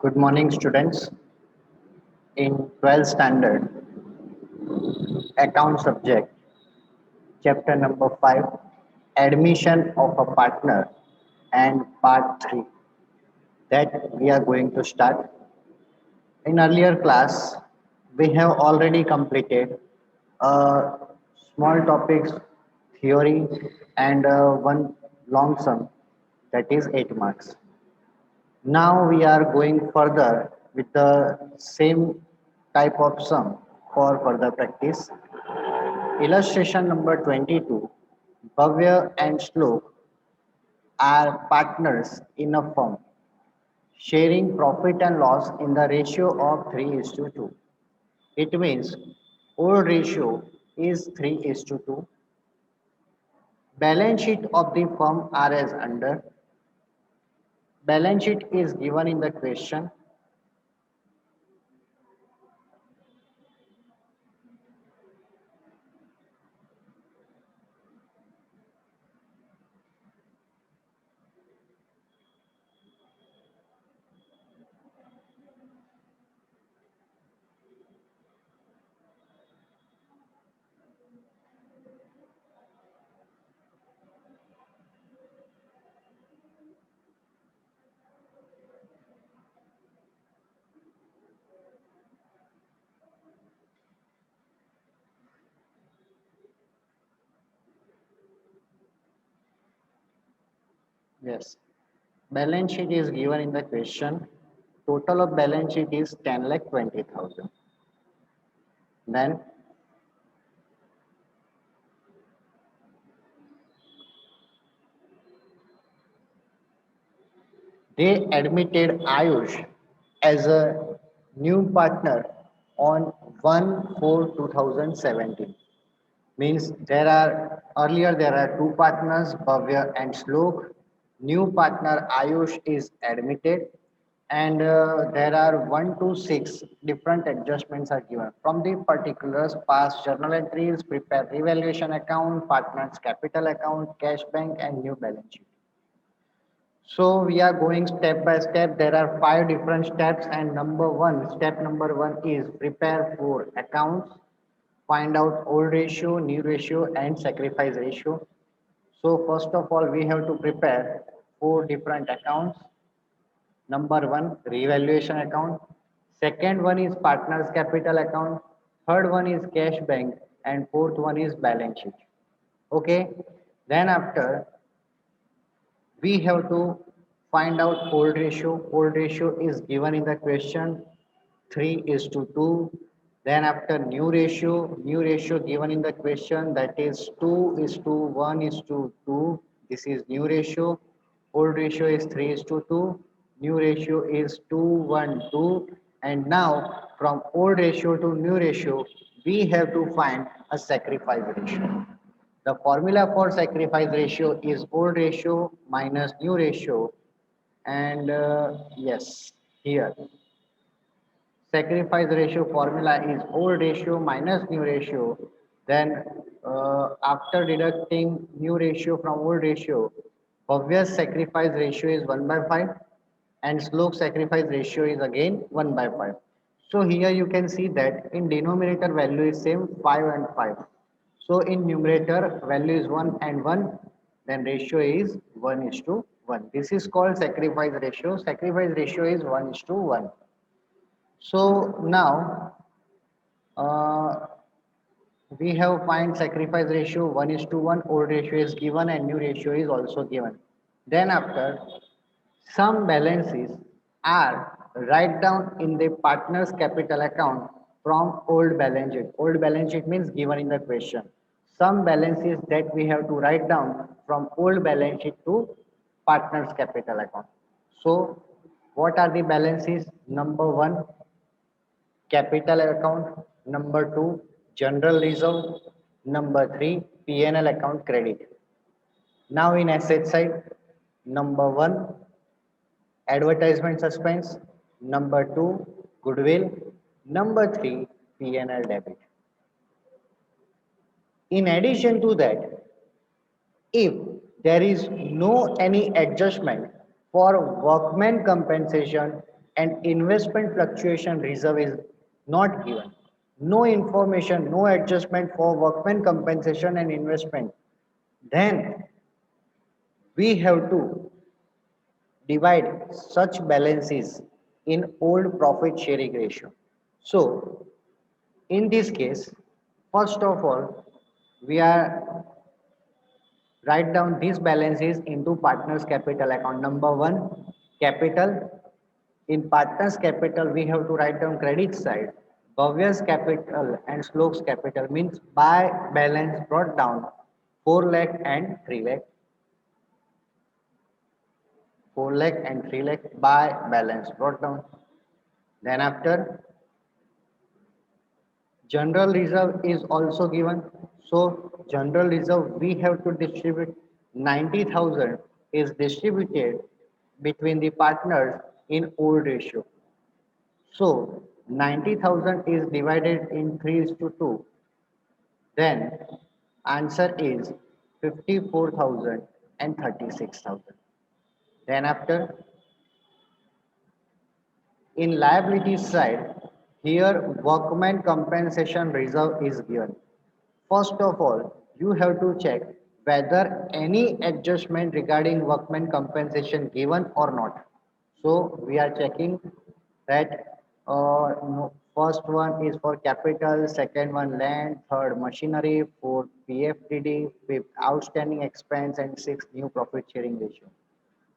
Good morning, students. In 12th standard, account subject, chapter number 5, admission of a partner, and part 3, that we are going to start. In earlier class, we have already completed small topics, theory, and one long sum, that is 8 marks. Now we are going further with the same type of sum for further practice. Illustration number 22. Bhavya and Shlok are partners in a firm, sharing profit and loss in the ratio of 3 is to 2. It means old ratio is 3 is to 2. Balance sheet of the firm are as under. Balance sheet is given in the question. Yes. Balance sheet is given in the question. Total of balance sheet is 10 lakh 20,000. Then they admitted Ayush as a new partner on 1/4/2017. Means there are two partners, Bhavya and Shlok. New partner Ayush is admitted, and there are 1 to 6 different adjustments are given. From the particulars, past journal entries, prepare revaluation account, partners capital account, cash bank, and new balance sheet. So we are going step by step. There are 5 different steps, and step number one is prepare for accounts, find out old ratio, new ratio, and sacrifice ratio. So first of all, we have to prepare 4 different accounts. Number one, revaluation account. Second one is partners capital account. Third one is cash bank, and fourth one is balance sheet. Okay. Then after we have to find out old ratio. Old ratio is given in the question 3 is to 2. Then after new ratio given in the question, that is 2 is to 1 is to 2. This is new ratio. Old ratio is 3 is to 2. New ratio is 2, 1, 2. And now from old ratio to new ratio, we have to find a sacrifice ratio. The formula for sacrifice ratio is old ratio minus new ratio, and yes, here sacrifice ratio formula is old ratio minus new ratio. Then after deducting new ratio from old ratio, obvious sacrifice ratio is 1 by 5, and slope sacrifice ratio is again 1 by 5. So here you can see that in denominator value is same 5 and 5. So in numerator value is 1 and 1, then ratio is 1 is to 1. This is called sacrifice ratio. Sacrifice ratio is 1 is to 1. So now uh, we have find sacrifice ratio 1 is to 1, old ratio is given and new ratio is also given. Then after some balances are write down in the partner's capital account from old balance sheet. Old balance sheet means given in the question. Some balances that we have to write down from old balance sheet to partner's capital account. So what are the balances? Number one, capital account. Number two, general reserve. Number three, P&L account credit. Now in asset side, number one, advertisement suspense. Number two, goodwill. Number three, P&L debit. In addition to that, if there is no any adjustment for workman compensation, and investment fluctuation reserve is not given. No information, no adjustment for workman compensation and investment. Then we have to divide such balances in old profit sharing ratio. So in this case, first of all, we are write down these balances into partners capital account. Number one, capital. In partners capital, we have to write down credit side. Bhavya's capital and Slok's capital means by balance brought down 4 lakh and 3 lakh. 4 lakh and 3 lakh by balance brought down. Then after, general reserve is also given. So general reserve we have to distribute 90,000 is distributed between the partners in old ratio. So 90,000 is divided in 3 is to 2. Then answer is 54,000 and 36,000. Then after, in liability side, here workman compensation reserve is given. First of all, you have to check whether any adjustment regarding workman compensation given or not. So we are checking that no, first one is for capital, second one land, third machinery, fourth PFDD, fifth outstanding expense, and sixth new profit sharing ratio.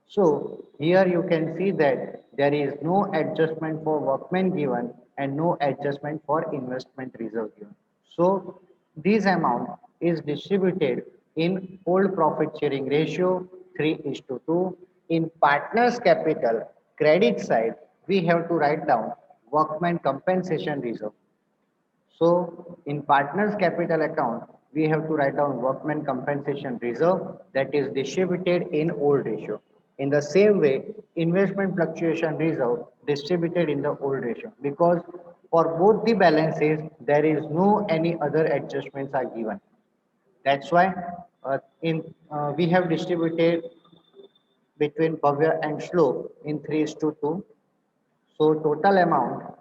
So here you can see that there is no adjustment for workmen given and no adjustment for investment reserve given. So this amount is distributed in old profit sharing ratio 3 is to 2. In partners capital credit side, we have to write down workman compensation reserve. So in partners capital account, we have to write down workman compensation reserve that is distributed in old ratio. In the same way, investment fluctuation reserve distributed in the old ratio because for both the balances, there is no any other adjustments are given. That's why in we have distributed between Bhavya and Shlok in 3 is to 2. So total amount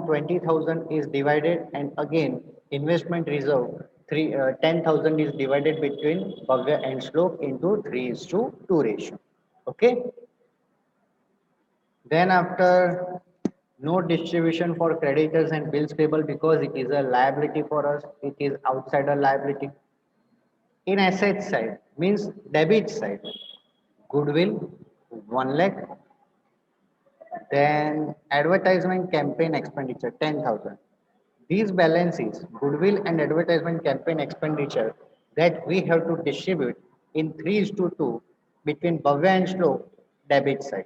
20,000 is divided and again investment reserve 10,000 is divided between Bhavya and Shlok into 3 is to 2 ratio. Okay. Then after, no distribution for creditors and bills payable because it is a liability for us. It is outside a liability. In asset side means debit side, goodwill 1 lakh. Then advertisement campaign expenditure 10,000. These balances, goodwill and advertisement campaign expenditure that we have to distribute in 3 is to 2 between Bhavya and Shlok debit side.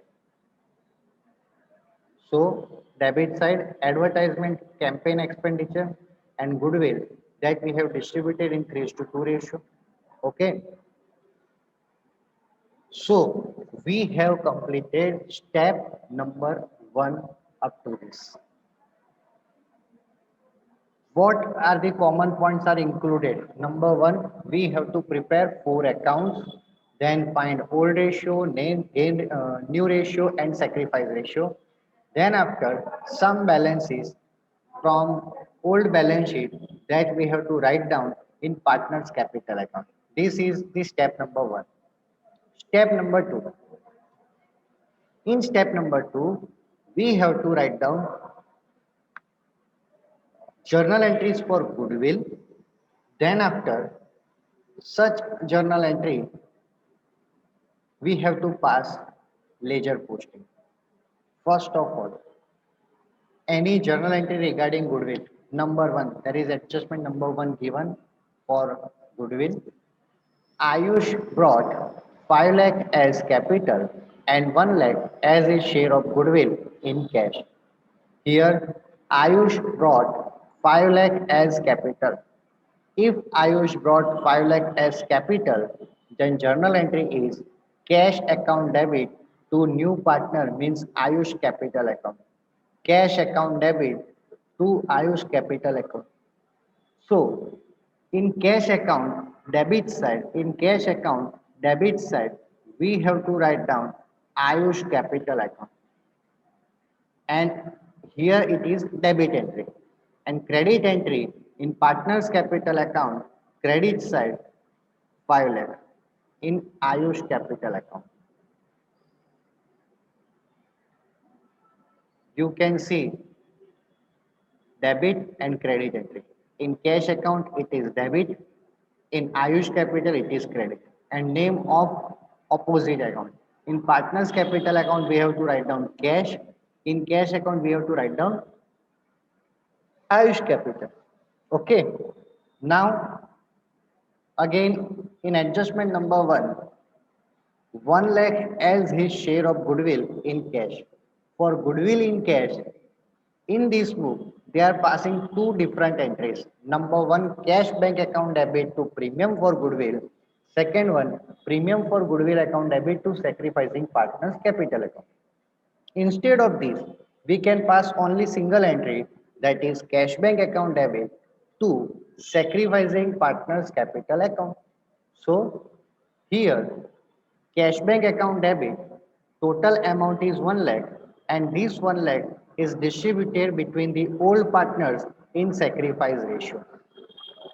So debit side advertisement campaign expenditure and goodwill that we have distributed in 3 is to 2 ratio. Okay. So we have completed step number 1 up to this. What are the common points are included? Number one, we have to prepare 4 accounts, then find old ratio, new ratio, and sacrifice ratio. Then after, some balances from old balance sheet that we have to write down in partners capital account. This is the step number 1. Step number 2. In step number 2, we have to write down journal entries for goodwill. Then after such journal entry, we have to pass ledger posting. First of all, any journal entry regarding goodwill. Number 1, there is adjustment number 1 given for goodwill. Ayush brought 5 lakh as capital and 1 lakh as his share of goodwill in cash. Here, Ayush brought 5 lakh as capital. If Ayush brought 5 lakh as capital, then journal entry is cash account debit to new partner means Ayush capital account. Cash account debit to Ayush capital account. So, in cash account debit side, we have to write down Ayush capital account. and here it is debit entry, and credit entry in partners capital account, credit side 5 lakh in Ayush capital account. You can see debit and credit entry. In cash account, it is debit. In Ayush Capital, it is credit. And name of opposite account. In Partners Capital account, we have to write down cash. In cash account, we have to write down Ayush Capital. Okay. Now, again, in adjustment number 1 lakh as his share of goodwill in cash. For goodwill in cash, in this book, they are passing two different entries. Number one, cash bank account debit to premium for goodwill. Second one, premium for goodwill account debit to sacrificing partners capital account. Instead of this, we can pass only single entry, that is cash bank account debit to sacrificing partners capital account. So here cash bank account debit total amount is 1 lakh, and this 1 lakh is distributed between the old partners in sacrifice ratio.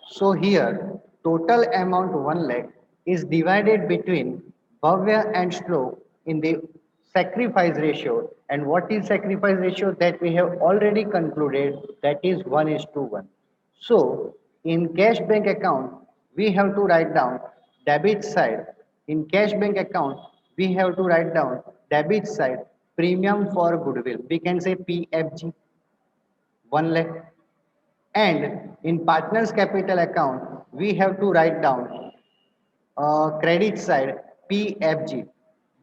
So here, total amount 1 lakh is divided between Bhavya and Shlok in the sacrifice ratio. And what is sacrifice ratio? That we have already concluded, that is 1 is to 1. So in cash bank account, we have to write down debit side. In cash bank account, we have to write down debit side premium for goodwill. We can say PFG 1 lakh, and in partners capital account, we have to write down credit side PFG.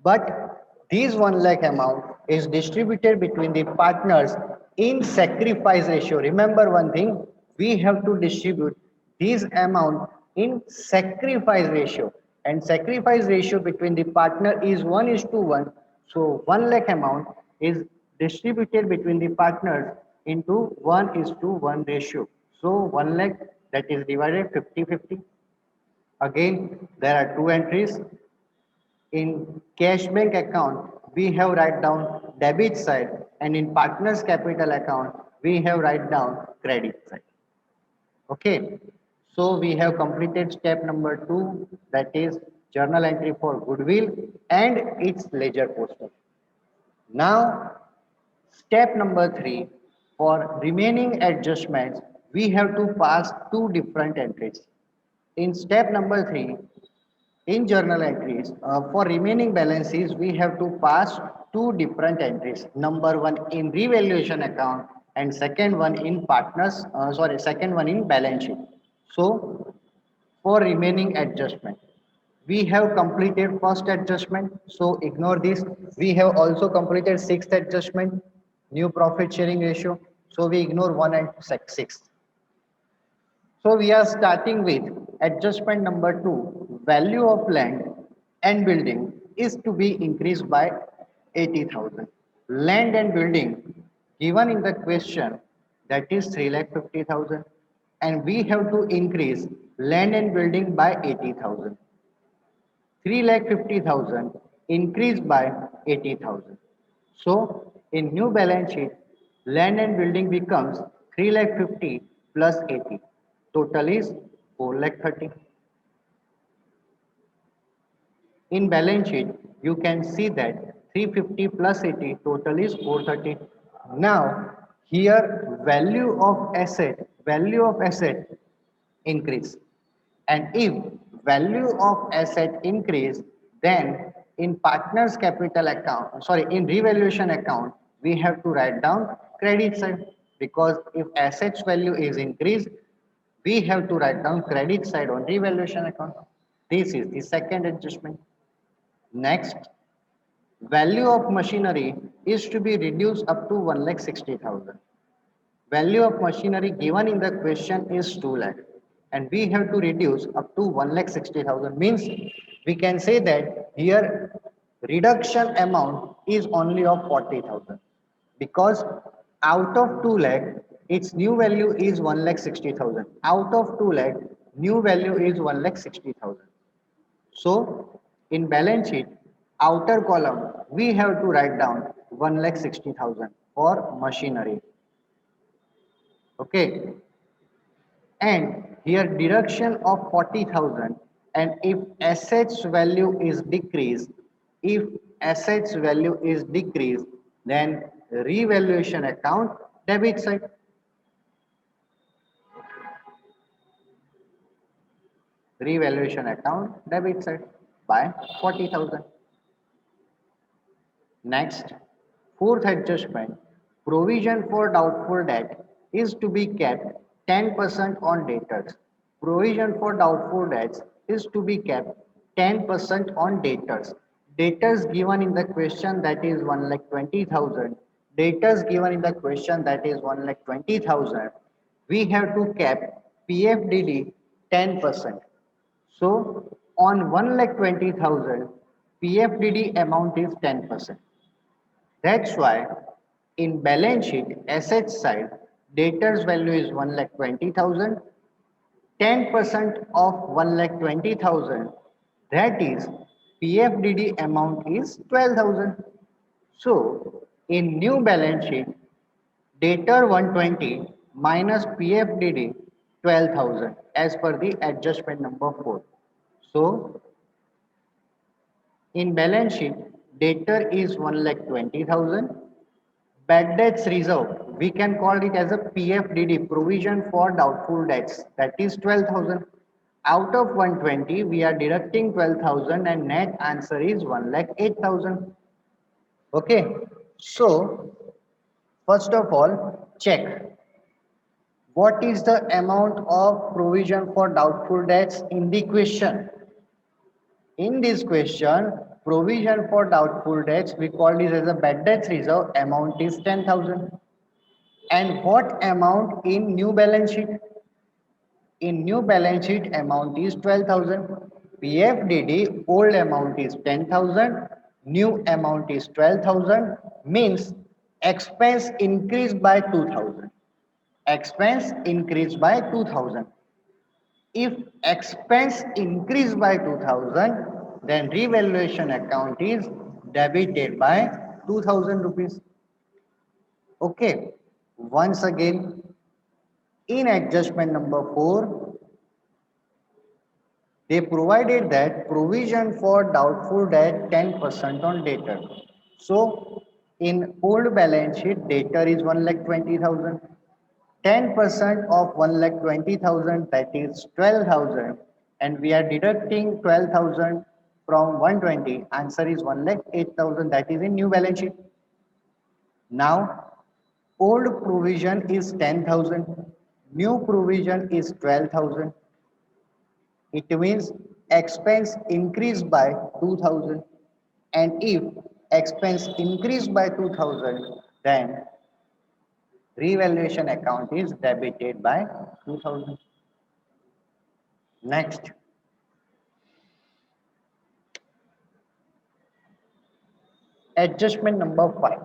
But this 1 lakh amount is distributed between the partners in sacrifice ratio. Remember one thing, we have to distribute this amount in sacrifice ratio. And sacrifice ratio between the partner is 1 is to 1. So 1 lakh amount is distributed between the partners into 1 is to 1 ratio. So 1 lakh, that is divided 50-50. Again, there are two entries. In cash bank account, we have write down debit side, and in partners capital account, we have write down credit side. Okay. So we have completed step number 2, that is journal entry for goodwill and its ledger posting. Now, step number 3, for remaining adjustments, we have to pass two different entries. In step number 3, in journal entries, for remaining balances, we have to pass two different entries. Number one in revaluation account, and second one in second one in balance sheet. So for remaining adjustment, we have completed first adjustment, so ignore this. We have also completed sixth adjustment, new profit sharing ratio. So we ignore 1 and 6. So we are starting with adjustment number 2. Value of land and building is to be increased by 80,000. Land and building given in the question, that is 3,50,000, and we have to increase land and building by 80,000. 3,50,000 increased by 80,000. So in new balance sheet, land and building becomes 3,50,000 plus 80. Total is 4,30,000. In balance sheet, you can see that 350 plus 80 total is 430. Now here value of asset increase, and if value of asset increase, then in partners capital account, in revaluation account, we have to write down credit side, because if assets value is increased, we have to write down credit side on revaluation account. This is the second adjustment. Next, value of machinery is to be reduced up to 1,60,000. Value of machinery given in the question is 2 lakh, and we have to reduce up to 1,60,000. Means we can say that here reduction amount is only of 40,000, because out of 2 lakh its new value is 1,60,000. Out of 2 lakh new value is 1,60,000. So in balance sheet, outer column, we have to write down 1,60,000. for machinery. Okay, and here deduction of 40,000, and if assets value is decreased, if assets value is decreased, then revaluation account debit side. Revaluation account debit side by 40,000. Next, fourth adjustment, provision for doubtful debt is to be kept 10% on debtors. Provision for doubtful debts is to be kept 10% on debtors. Debtors given in the question, that is 1,20,000. Debtors given in the question, that is 1,20,000. We have to keep PFDD 10%. So on 1,20,000, PFDD amount is 10%. That's why in balance sheet asset side, debtors value is 1,20,000. 10% of 1,20,000, that is PFDD amount is 12,000. So in new balance sheet, debtor 120 minus PFDD 12,000 as per the adjustment number 4. So in balance sheet, debtor is 1,20,000. Bad debts reserve, we can call it as a PFDD, provision for doubtful debts, that is 12,000. Out of 120, we are deducting 12,000 and net answer is 1,08,000. Okay, so first of all, check what is the amount of provision for doubtful debts in the question. In this question, provision for doubtful debts, we call this as a bad debts reserve, amount is 10,000. And what amount in new balance sheet? In new balance sheet, amount is 12,000. PFDD, old amount is 10,000. New amount is 12,000. Means expense increased by 2,000. Expense increased by 2,000. If expense increased by 2,000, then revaluation account is debited by 2,000 rupees. Okay. Once again, in adjustment number 4, they provided that provision for doubtful debt 10% on debtor. So in old balance sheet, debtor is 1,20,000. 10% of 1,20,000, that is 12,000, and we are deducting 12,000 from 120. Answer is 1,08,000, that is in new balance sheet. Now old provision is 10,000, new provision is 12,000. It means expense increased by 2,000. And if expense increased by 2,000, then revaluation account is debited by 2,000. Next, adjustment number 5.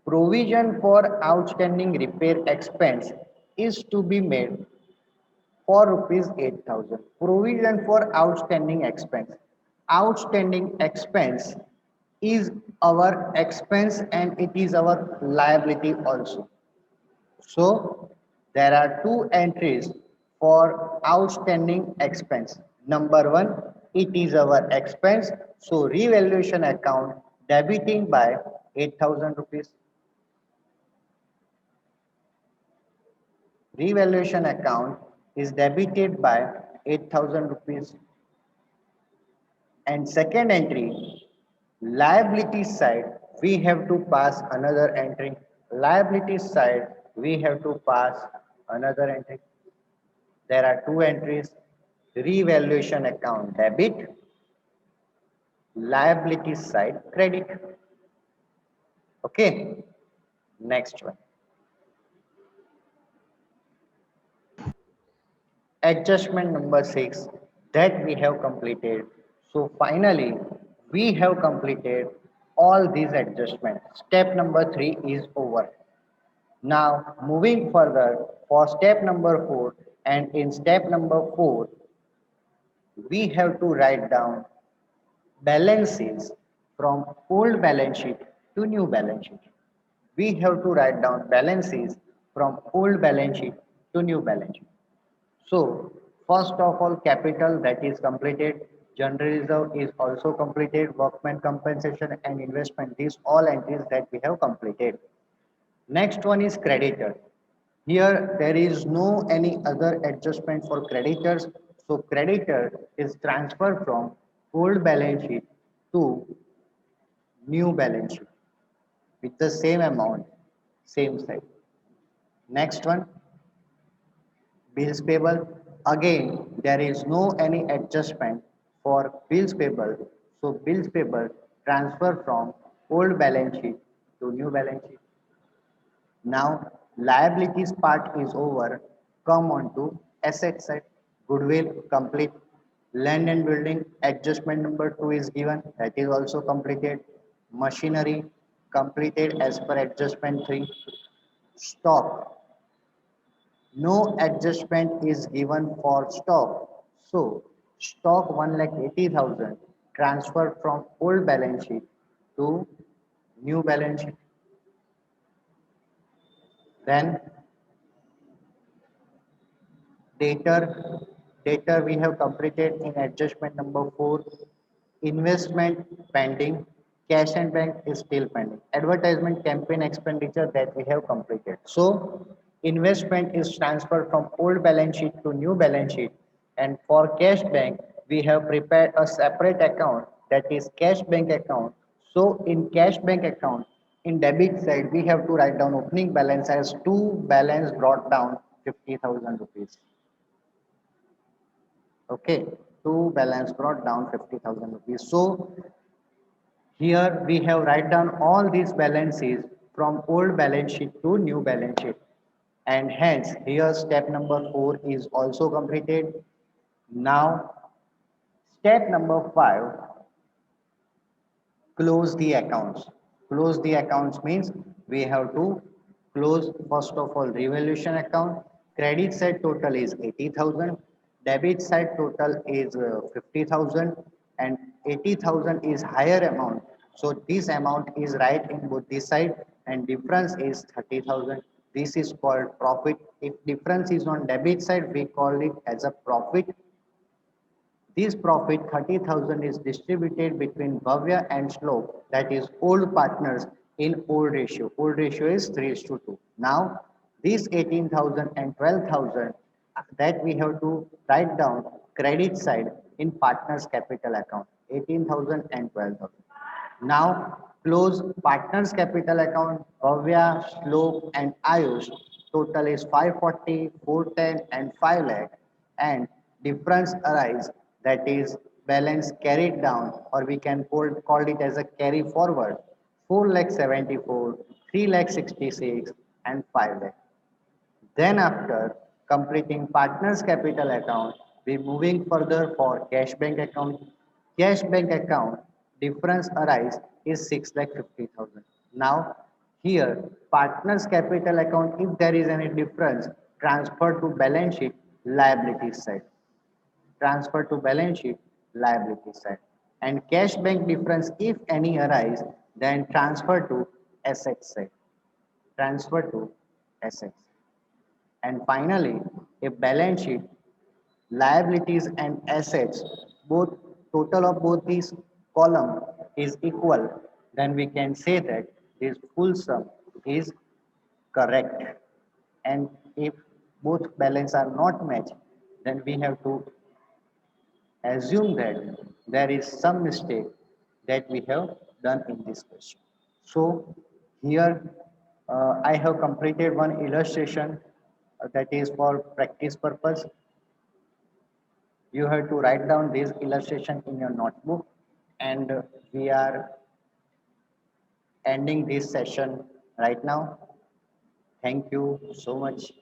Provision for outstanding repair expense is to be made for rupees 8,000. Provision for outstanding expense. Outstanding expense is our expense and it is our liability also. So there are two entries for outstanding expense. Number one, it is our expense. So revaluation account debiting by 8,000 rupees. Revaluation account is debited by 8,000 rupees. And second entry, liability side, we have to pass another entry. Liability side, we have to pass another entry. There are two entries, revaluation account debit, liability side credit. Okay, next one. Adjustment number 6 that we have completed. So finally, we have completed all these adjustments. Step number 3 is over. Now moving further for step number 4, and in step number 4, we have to write down balances from old balance sheet to new balance sheet. we have to write down balances from old balance sheet to new balance sheet. So, first of all, capital that is completed, general reserve is also completed, workman compensation and investment, these all entries that we have completed. Next one is creditor. Here there is no any other adjustment for creditors. So creditor is transferred from old balance sheet to new balance sheet with the same amount, same side. Next one, bills payable. Again, there is no any adjustment for bills payable. So bills payable transfer from old balance sheet to new balance sheet. Now liabilities part is over. Come on to asset side. Goodwill complete. Land and building adjustment number 2 is given. That is also completed. Machinery completed as per adjustment 3. Stock, no adjustment is given for stock. So stock 1,80,000 transferred from old balance sheet to new balance sheet. Then debtor, debtor we have completed in adjustment number 4. Investment pending, cash and bank is still pending. Advertisement campaign expenditure that we have completed. So investment is transferred from old balance sheet to new balance sheet, and for cash bank we have prepared a separate account, that is cash bank account. So in cash bank account, in debit side we have to write down opening balance as to balance brought down 50,000 rupees. Okay, to balance brought down 50,000 rupees. So here we have write down all these balances from old balance sheet to new balance sheet, and hence here step number 4 is also completed. Now step number 5, close the accounts. Close the accounts means we have to close first of all revaluation account. Credit side total is 80,000, debit side total is 50,000, and 80,000 is higher amount. So this amount is right in both this side, and difference is 30,000. This is called profit. If difference is on debit side, we call it as a profit. This profit 30,000 is distributed between Bhavya and Shlok, that is old partners, in old ratio. Old ratio is 3 is to 2. Now these 18,000 and 12,000 that we have to write down credit side in partners capital account, 18,000 and 12,000. Now close partners capital account, Bhavya, Shlok and Ayush. Total is 540, 410 and 5 lakh, and difference arise, that is balance carried down, or we can call it as a carry forward, 4 lakh 74, 3 lakh 66 and 5 lakh. Then after completing partners capital account, we moving further for cash bank account. Cash bank account difference arise is 6 lakh 50,000. Now here partners capital account, if there is any difference, transfer to balance sheet liability side. Transfer to balance sheet liability side. And cash bank difference, if any arise, then transfer to asset side. Transfer to assets. And finally, a balance sheet, liabilities and assets, both total of both these column is equal, then we can say that this full sum is correct. And if both balance are not matched, then we have to assume that there is some mistake that we have done in this question. So here I have completed one illustration that is for practice purpose. You have to write down this illustration in your notebook, and we are ending this session right now. Thank you so much.